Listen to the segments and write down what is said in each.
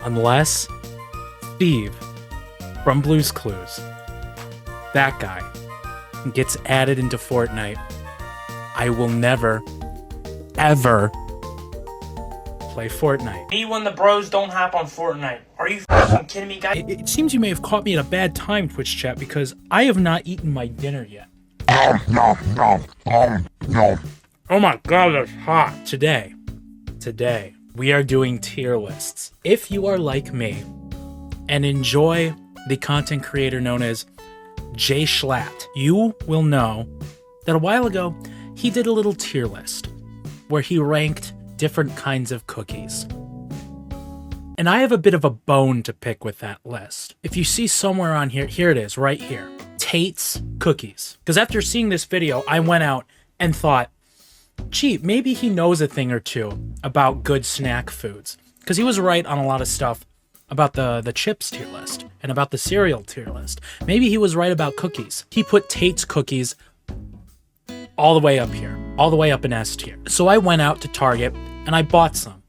Unless Steve from Blue's Clues, that guy, gets added into Fortnite, I will never, ever play Fortnite. Me when the bros don't hop on Fortnite. Are you f***ing kidding me, guys? It seems you may have caught me at a bad time, Twitch chat, because I have not eaten my dinner yet. Oh my god, that's hot. Today, we are doing tier lists. If you are like me and enjoy the content creator known as Jschlatt, you will know that a while ago, he did a little tier list where he ranked different kinds of cookies. And I have a bit of a bone to pick with that list. If you see somewhere on here, here it is, right here. Tate's Cookies. Because after seeing this video, I went out and thought, gee, maybe he knows a thing or two about good snack foods. Because he was right on a lot of stuff about the chips tier list and about the cereal tier list. Maybe he was right about cookies. He put Tate's Cookies all the way up here, all the way up in S tier. So I went out to Target and I bought some.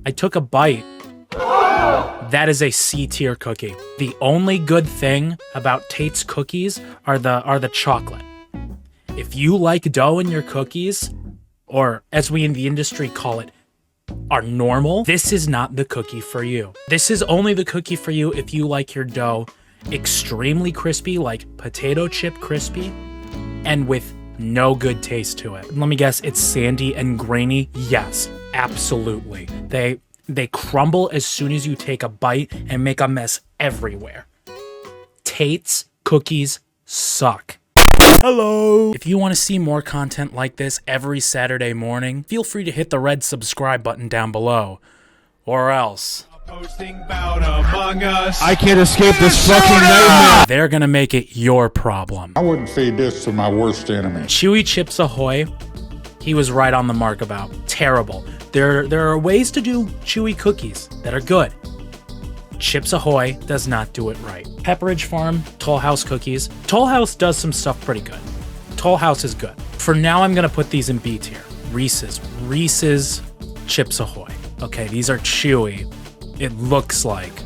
I took a bite. That is a C tier cookie. The only good thing about Tate's Cookies are the chocolate. If you like dough in your cookies, or as we in the industry call it, are normal, this is not the cookie for you. This is only the cookie for you if you like your dough extremely crispy, like potato chip crispy, and with no good taste to it. Let me guess, it's sandy and grainy? Yes, absolutely. They crumble as soon as you take a bite and make a mess everywhere. Tate's Cookies suck. Hello! If you want to see more content like this every Saturday morning, feel free to hit the red subscribe button down below. Or else Posting about Among Us. I can't escape this fucking nightmare. they're gonna make it your problem. I wouldn't feed this to my worst enemy. Chewy Chips Ahoy, he was right on the mark about. Terrible. There are ways to do chewy cookies that are good. Chips Ahoy does not do it right. Pepperidge Farm, Toll House cookies. Toll House does some stuff pretty good. Toll House is good. For now, I'm gonna put these in B tier. Reese's Chips Ahoy. Okay, these are chewy, it looks like,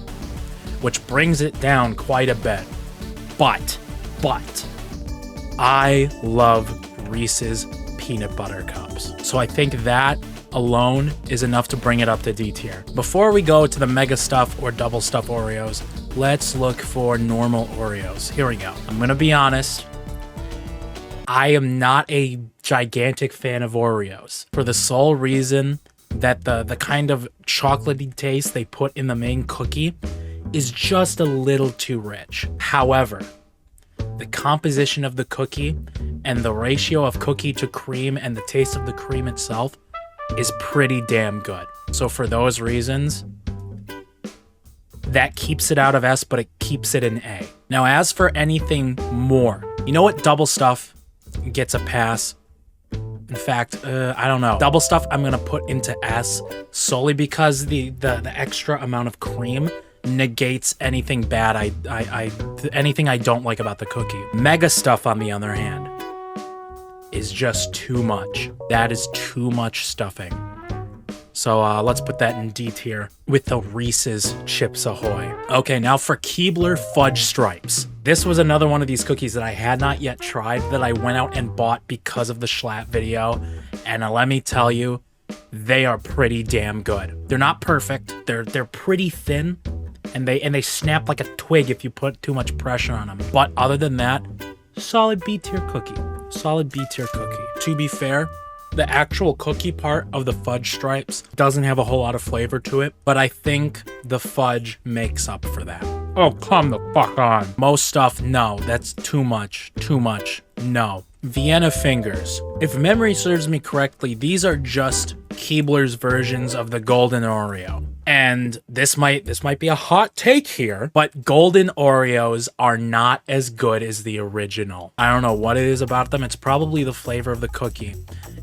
which brings it down quite a bit. But, I love Reese's Peanut Butter Cups. So I think that alone is enough to bring it up to D tier. Before we go to the mega stuff or double stuff Oreos, let's look for normal Oreos. Here we go. I'm gonna be honest. I am not a gigantic fan of Oreos for the sole reason that the kind of chocolatey taste they put in the main cookie is just a little too rich. However, the composition of the cookie and the ratio of cookie to cream and the taste of the cream itself is pretty damn good. So for those reasons, that keeps it out of S, but it keeps it in A. Now, as for anything more, you know what? Double stuff gets a pass. In fact, I don't know. Double stuff I'm gonna put into S solely because the extra amount of cream negates anything bad anything I don't like about the cookie. Mega stuff, on the other hand, is just too much. That is too much stuffing. So let's put that in D tier with the Reese's Chips Ahoy. Okay, now for Keebler Fudge Stripes. This was another one of these cookies that I had not yet tried that I went out and bought because of the Jschlatt video. And let me tell you, they are pretty damn good. They're not perfect. They're pretty thin, and they snap like a twig if you put too much pressure on them. But other than that, solid B tier cookie. Solid B tier cookie. To be fair, the actual cookie part of the fudge stripes doesn't have a whole lot of flavor to it, but I think the fudge makes up for that. Oh, come the fuck on. Most stuff, no, that's too much, no. Vienna Fingers. If memory serves me correctly, these are just Keebler's versions of the Golden Oreo. And this might be a hot take here, but Golden Oreos are not as good as the original. I don't know what it is about them. It's probably the flavor of the cookie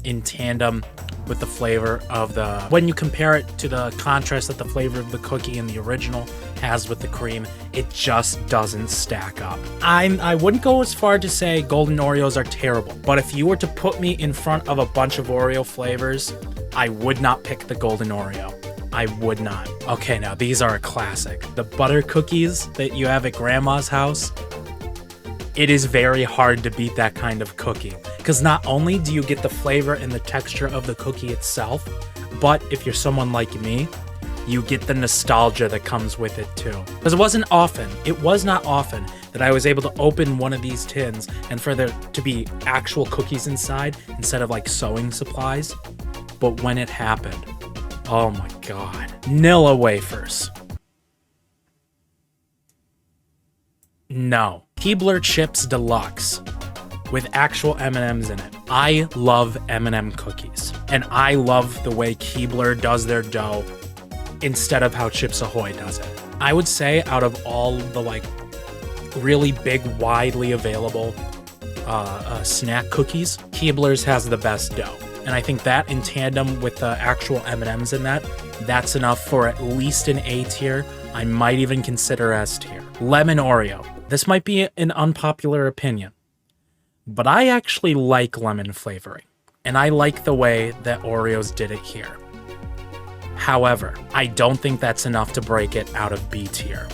in tandem with the flavor of the... When you compare it to the contrast that the flavor of the cookie in the original has with the cream, it just doesn't stack up. I wouldn't go as far to say Golden Oreos are terrible, but if you were to put me in front of a bunch of Oreo flavors, I would not pick the Golden Oreo. I would not. Okay, now these are a classic. The butter cookies that you have at grandma's house. It is very hard to beat that kind of cookie. Because not only do you get the flavor and the texture of the cookie itself, but if you're someone like me, you get the nostalgia that comes with it too. Because it was not often that I was able to open one of these tins and for there to be actual cookies inside instead of like sewing supplies. But when it happened, oh my god. Nilla wafers. No. Keebler Chips Deluxe with actual M&Ms in it. I love M&M cookies. And I love the way Keebler does their dough instead of how Chips Ahoy does it. I would say out of all the like really big, widely available snack cookies, Keebler's has the best dough. And I think that in tandem with the actual M&Ms in that, that's enough for at least an A tier. I might even consider S tier. Lemon Oreo. This might be an unpopular opinion, but I actually like lemon flavoring. And I like the way that Oreos did it here. However, I don't think that's enough to break it out of B tier.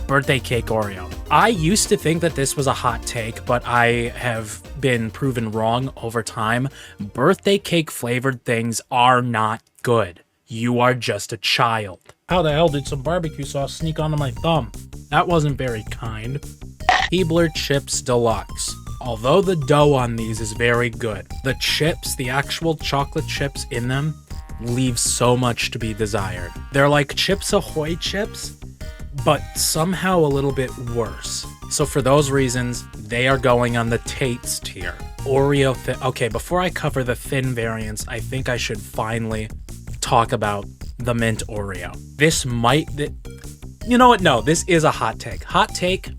Birthday cake Oreo. I used to think that this was a hot take, but I have been proven wrong over time. Birthday cake flavored things are not good. You are just a child. How the hell did some barbecue sauce sneak onto my thumb? That wasn't very kind. Keebler Chips Deluxe. Although the dough on these is very good, the chips, the actual chocolate chips in them, leave so much to be desired. They're like Chips Ahoy chips, but somehow a little bit worse. So for those reasons, they are going on the Tate's tier. Oreo okay, before I cover the thin variants, I think I should finally talk about the mint Oreo. You know what? No, this is a hot take. Hot take.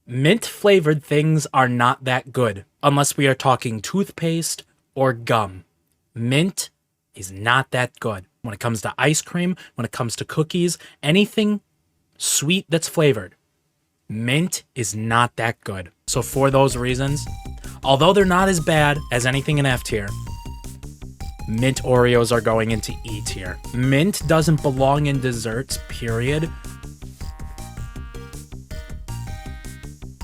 Mint flavored things are not that good unless we are talking toothpaste or gum. Mint is not that good when it comes to ice cream, when it comes to cookies, anything sweet that's flavored. Mint is not that good. So for those reasons, although they're not as bad as anything in F tier, mint Oreos are going into E tier. Mint doesn't belong in desserts, period.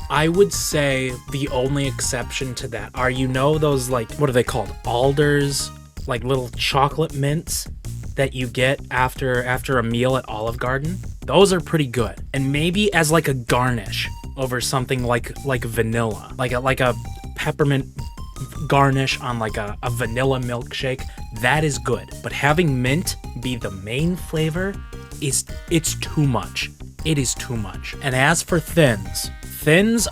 I would say the only exception to that are, those like, what are they called? Alders, like little chocolate mints that you get after a meal at Olive Garden. Those are pretty good. And maybe as like a garnish over something like vanilla, like a peppermint garnish on like a vanilla milkshake, that is good. But having mint be the main flavor it's too much. It is too much. And as for thins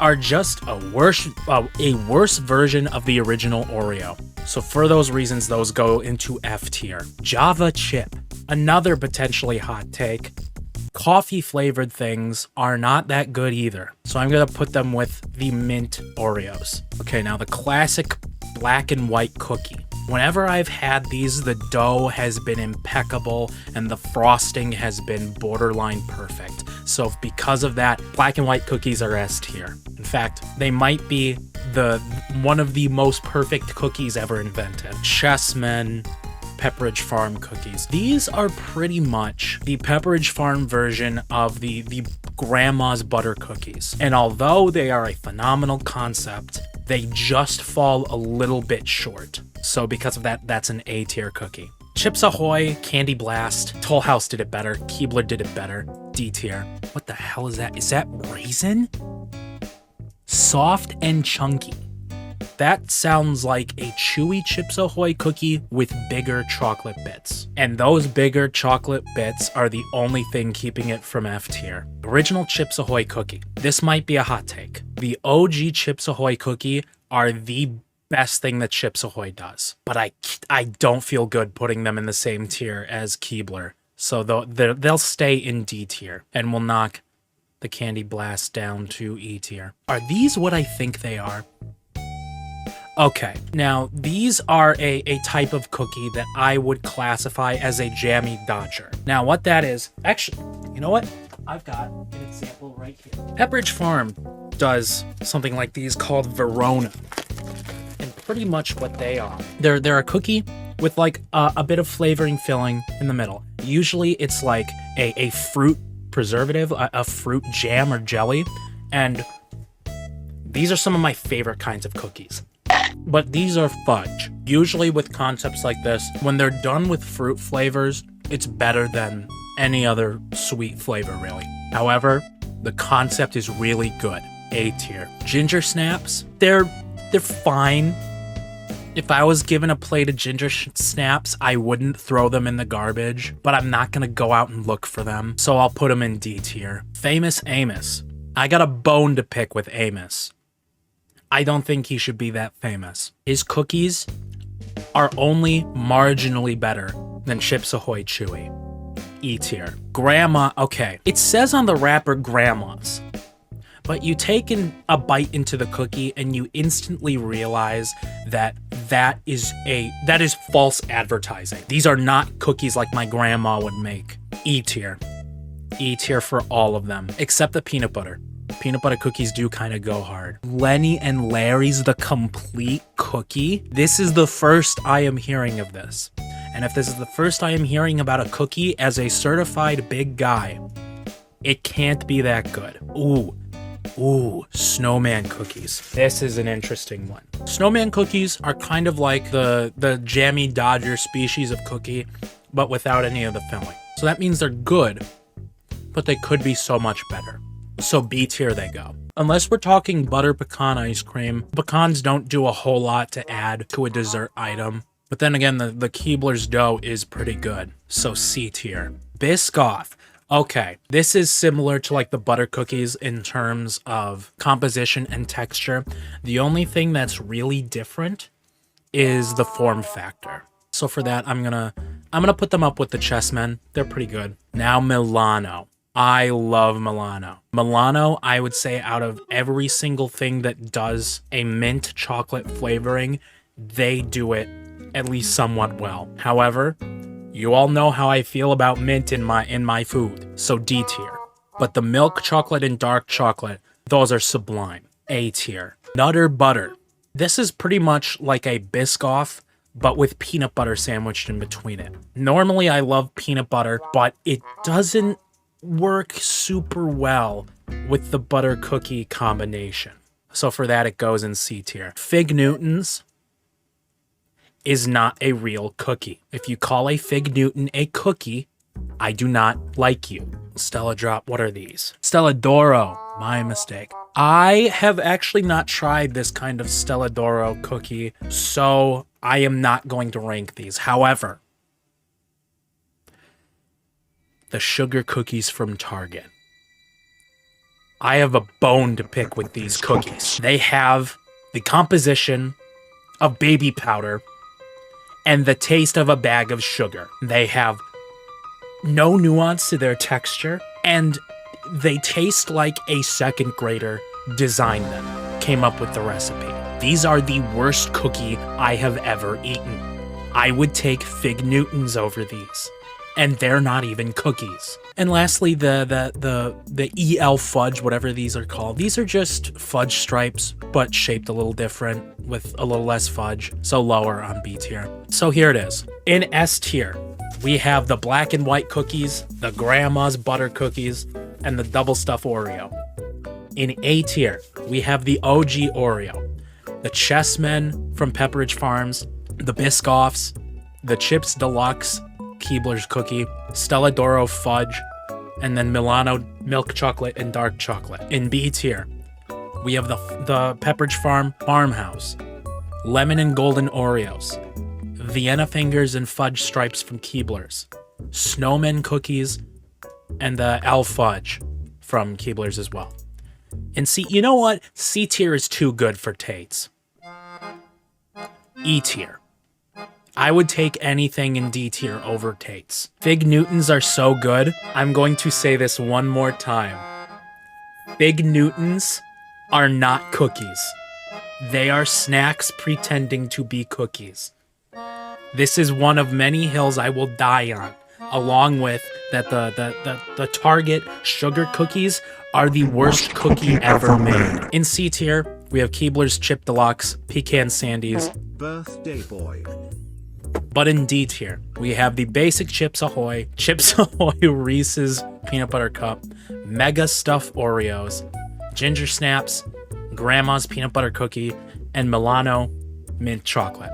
are just a worse version of the original Oreo. So for those reasons, those go into F tier. Java chip, another potentially hot take. Coffee flavored things are not that good either. So I'm gonna put them with the mint Oreos. Okay, now the classic black and white cookie. Whenever I've had these, the dough has been impeccable and the frosting has been borderline perfect. So because of that, black and white cookies are S tier. In fact, they might be one of the most perfect cookies ever invented. Chessmen Pepperidge Farm cookies. These are pretty much the Pepperidge Farm version of the grandma's butter cookies. And although they are a phenomenal concept, they just fall a little bit short. So because of that, that's an A tier cookie. Chips Ahoy, Candy Blast, Toll House did it better, Keebler did it better, D tier. What the hell is that? Is that raisin? Soft and chunky. That sounds like a chewy Chips Ahoy cookie with bigger chocolate bits. And those bigger chocolate bits are the only thing keeping it from F tier. Original Chips Ahoy cookie. This might be a hot take. The OG Chips Ahoy cookie are the best thing that Chips Ahoy does. But I don't feel good putting them in the same tier as Keebler. So they'll stay in D tier and will knock the Candy Blast down to E tier. Are these what I think they are? Okay, now these are a type of cookie that I would classify as a jammy dodger. Now what that is, actually, you know what? I've got an example right here. Pepperidge Farm does something like these called Verona. And pretty much what they are. They're a cookie with like a bit of flavoring filling in the middle. Usually it's like a fruit preservative, a fruit jam or jelly, and these are some of my favorite kinds of cookies. But these are fudge. Usually with concepts like this, when they're done with fruit flavors, it's better than any other sweet flavor, really. However, the concept is really good. A tier. Ginger snaps, they're fine. If I was given a plate of ginger snaps, I wouldn't throw them in the garbage, but I'm not gonna go out and look for them, so I'll put them in D tier. Famous Amos. I got a bone to pick with Amos. I don't think he should be that famous. His cookies are only marginally better than Chips Ahoy Chewy. E tier. Grandma, okay. It says on the wrapper grandma's, but you take a bite into the cookie and you instantly realize that is false advertising. These are not cookies like my grandma would make. E tier. E tier for all of them, except the peanut butter. Peanut butter cookies do kind of go hard. Lenny and Larry's The Complete Cookie. This is the first I am hearing of this. And if this is the first I am hearing about a cookie as a certified big guy, it can't be that good. Ooh, snowman cookies. This is an interesting one. Snowman cookies are kind of like the Jammy Dodger species of cookie, but without any of the filling. So that means they're good, but they could be so much better. So B tier they go. Unless we're talking butter pecan ice cream, pecans don't do a whole lot to add to a dessert item. But then again, the Keebler's dough is pretty good. So C tier. Biscoff. Okay, this is similar to like the butter cookies in terms of composition and texture. The only thing that's really different is the form factor. So for that, I'm gonna put them up with the Chessmen. They're pretty good. Now Milano. I love Milano. Milano, I would say out of every single thing that does a mint chocolate flavoring, they do it at least somewhat well. However, you all know how I feel about mint in my food, so D tier. But the milk chocolate and dark chocolate, those are sublime. A tier. Nutter butter. This is pretty much like a Biscoff, but with peanut butter sandwiched in between it. Normally I love peanut butter, but it doesn't work super well with the butter cookie combination. So for that, it goes in C tier. Fig Newtons is not a real cookie. If you call a Fig Newton a cookie, I do not like you. Stella Drop, what are these? Stella Doro, my mistake. I have actually not tried this kind of Stella Doro cookie, so I am not going to rank these. However, the sugar cookies from Target. I have a bone to pick with these cookies. They have the composition of baby powder and the taste of a bag of sugar. They have no nuance to their texture, and they taste like a second grader designed them, came up with the recipe. These are the worst cookie I have ever eaten. I would take Fig Newtons over these, and they're not even cookies. And lastly, the EL fudge, whatever these are called. These are just fudge stripes, but shaped a little different with a little less fudge, so lower on B tier. So here it is. In S tier, we have the black and white cookies, the grandma's butter cookies, and the double stuff Oreo. In A tier, we have the OG Oreo, the Chessmen from Pepperidge Farms, the Biscoffs, the Chips Deluxe, Keebler's cookie, Stella Doro fudge, and then Milano milk chocolate and dark chocolate. In B tier, we have the Pepperidge Farm Farmhouse, lemon and golden Oreos, Vienna fingers and fudge stripes from Keebler's, snowman cookies, and the L fudge from Keebler's as well. And C, you know what? C tier is too good for Tate's. E tier. I would take anything in D tier over Tate's. Fig Newtons are so good. I'm going to say this one more time. Fig Newtons are not cookies. They are snacks pretending to be cookies. This is one of many hills I will die on, along with that the Target sugar cookies are the worst cookie ever made. In C tier, we have Keebler's Chip Deluxe, Pecan Sandies. Birthday boy. But in D tier, we have the basic Chips Ahoy, Chips Ahoy Reese's Peanut Butter Cup, Mega Stuffed Oreos, Ginger Snaps, Grandma's Peanut Butter Cookie, and Milano Mint Chocolate.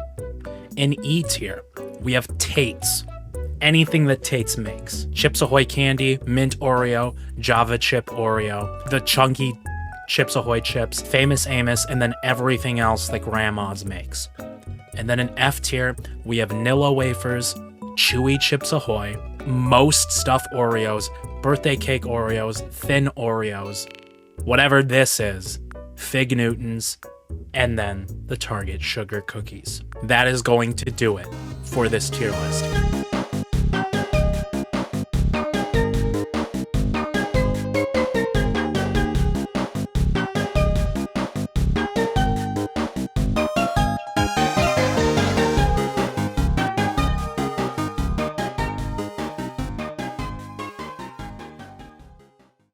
In E tier, we have Tate's. Anything that Tate's makes. Chips Ahoy Candy, Mint Oreo, Java Chip Oreo, the chunky Chips Ahoy chips, Famous Amos, and then everything else that Grandma's makes. And then in F tier, we have Nilla Wafers, Chewy Chips Ahoy, Most Stuffed Oreos, Birthday Cake Oreos, Thin Oreos, whatever this is, Fig Newtons, and then the Target Sugar Cookies. That is going to do it for this tier list.